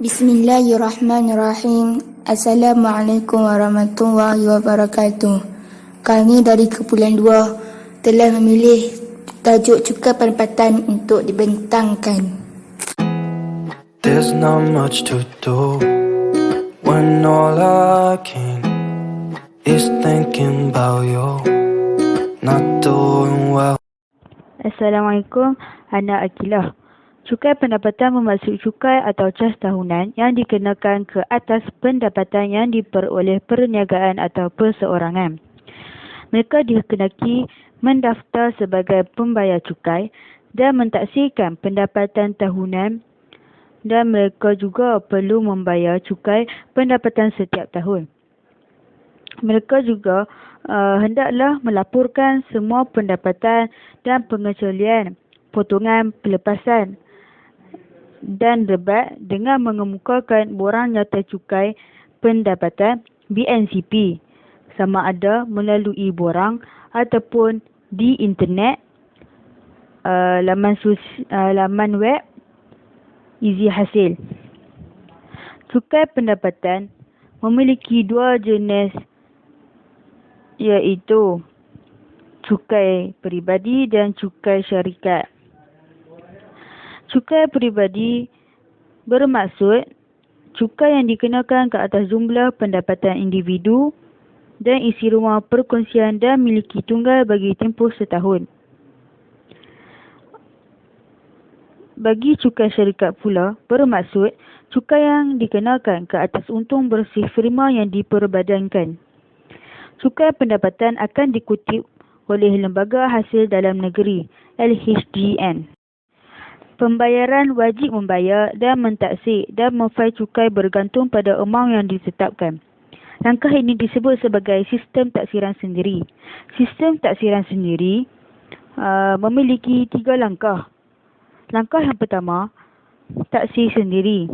Bismillahirrahmanirrahim. Assalamualaikum warahmatullahi wabarakatuh. Kami dari Kumpulan 2 telah memilih tajuk cukai pendapatan untuk dibentangkan. There's not much to do when all I can is thinking about you, not doing well. Assalamualaikum, Ana Akilah. Cukai pendapatan bermaksud cukai atau cas tahunan yang dikenakan ke atas pendapatan yang diperoleh perniagaan atau perseorangan. Mereka dikenaki mendaftar sebagai pembayar cukai dan mentaksirkan pendapatan tahunan, dan mereka juga perlu membayar cukai pendapatan setiap tahun. Mereka juga hendaklah melaporkan semua pendapatan dan pengecualian, potongan, pelepasan dan rebat dengan mengemukakan borang nyata cukai pendapatan BNCP, sama ada melalui borang ataupun di internet, laman web Izi Hasil. Cukai pendapatan memiliki dua jenis, iaitu cukai peribadi dan cukai syarikat. Cukai peribadi bermaksud cukai yang dikenakan ke atas jumlah pendapatan individu dan isi rumah perkongsian dan miliki tunggal bagi tempoh setahun. Bagi cukai syarikat pula bermaksud cukai yang dikenakan ke atas untung bersih firma yang diperbadankan. Cukai pendapatan akan dikutip oleh Lembaga Hasil Dalam Negeri LHDN. Pembayaran wajib membayar dan mentaksir dan memfail cukai bergantung pada amaun yang ditetapkan. Langkah ini disebut sebagai sistem taksiran sendiri. Sistem taksiran sendiri memiliki 3 langkah. Langkah yang pertama, taksir sendiri,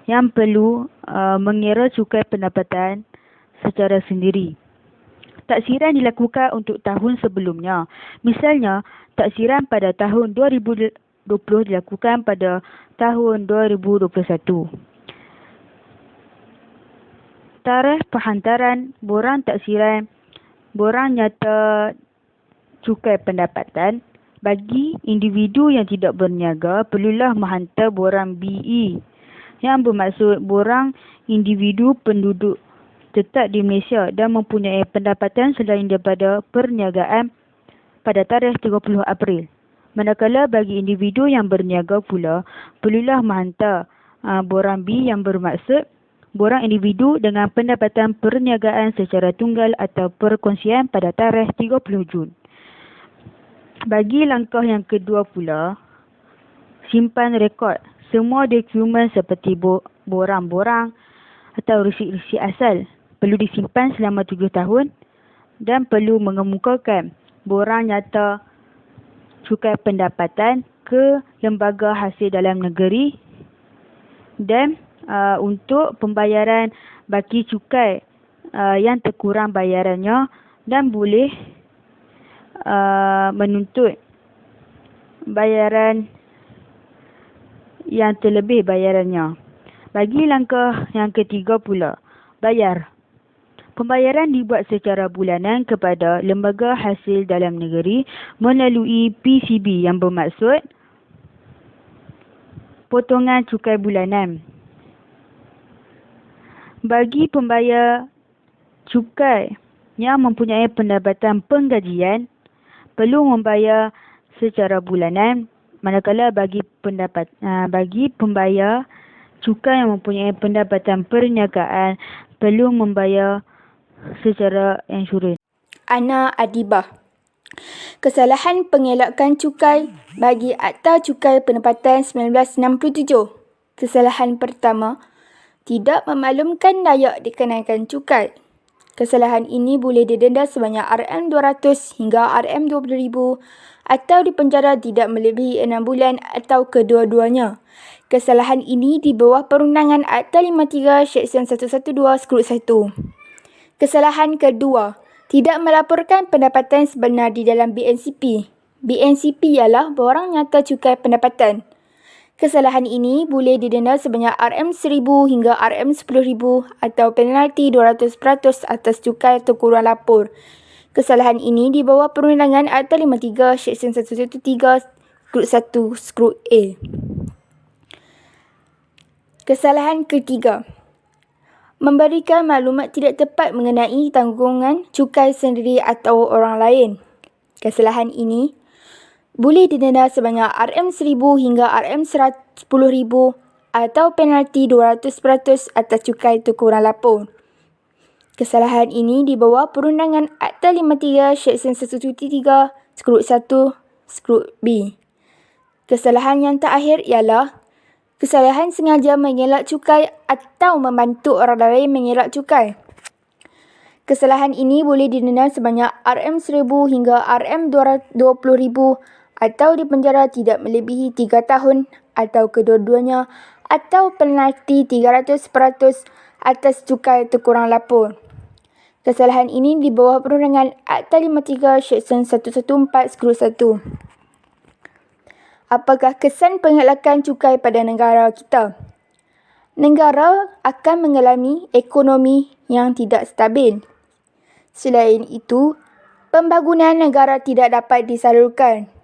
yang perlu mengira cukai pendapatan secara sendiri. Taksiran dilakukan untuk tahun sebelumnya. Misalnya, taksiran pada tahun 2020 dilakukan pada tahun 2021. Tarikh penghantaran borang taksiran borang nyata cukai pendapatan bagi individu yang tidak berniaga perlulah menghantar borang BE, yang bermaksud borang individu penduduk tetap di Malaysia dan mempunyai pendapatan selain daripada perniagaan pada tarikh 30 April. Manakala bagi individu yang berniaga pula perlulah menghantar borang B, yang bermaksud borang individu dengan pendapatan perniagaan secara tunggal atau perkongsian pada tarikh 30 Jun. Bagi langkah yang kedua pula, simpan rekod semua dokumen seperti borang-borang atau resit-resit asal perlu disimpan selama 7 tahun dan perlu mengemukakan borang nyata cukai pendapatan ke Lembaga Hasil Dalam Negeri, dan untuk pembayaran baki cukai yang terkurang bayarannya, dan boleh menuntut bayaran yang terlebih bayarannya. Bagi langkah yang ketiga pula, bayar. Pembayaran dibuat secara bulanan kepada Lembaga Hasil Dalam Negeri melalui PCB, yang bermaksud potongan cukai bulanan. Bagi pembayar cukai yang mempunyai pendapatan penggajian perlu membayar secara bulanan, manakala bagi pembayar cukai yang mempunyai pendapatan perniagaan perlu membayar secara insurans. Ana Adibah. Kesalahan pengelakan cukai bagi Akta Cukai Pendapatan 1967. Kesalahan pertama, tidak memaklumkan layak dikenakan cukai. Kesalahan ini boleh didenda sebanyak RM200 hingga RM20,000 atau dipenjara tidak melebihi 6 bulan atau kedua-duanya. Kesalahan ini di bawah perundangan Akta 53 Seksyen 112/1. Kesalahan kedua, tidak melaporkan pendapatan sebenar di dalam BNCP. BNCP ialah borang nyata cukai pendapatan. Kesalahan ini boleh didenda sebanyak RM1,000 hingga RM10,000 atau penalti 200% atas cukai atau kurang lapor. Kesalahan ini di bawah perundangan Akta 53 Seksyen 113 Skrut 1 Skrut A. Kesalahan ketiga, memberikan maklumat tidak tepat mengenai tanggungan cukai sendiri atau orang lain. Kesalahan ini boleh didenda sebanyak RM1,000 hingga RM10,000 atau penalti 200% atas cukai atau kurang lapor. Kesalahan ini di bawah perundangan Akta 53 Seksyen 173 Skrut 1 Skrut B. Kesalahan yang terakhir ialah kesalahan sengaja mengelak cukai atau membantu orang lain mengelak cukai. Kesalahan ini boleh didenda sebanyak RM1,000 hingga RM20,000 atau dipenjara tidak melebihi 3 tahun atau kedua-duanya atau penalti 300% atas cukai atau kurang lapor. Kesalahan ini di bawah perundangan Akta 53 Seksyen 114 Skrut 1. Apakah kesan pengelakan cukai pada negara kita? Negara akan mengalami ekonomi yang tidak stabil. Selain itu, pembangunan negara tidak dapat disalurkan.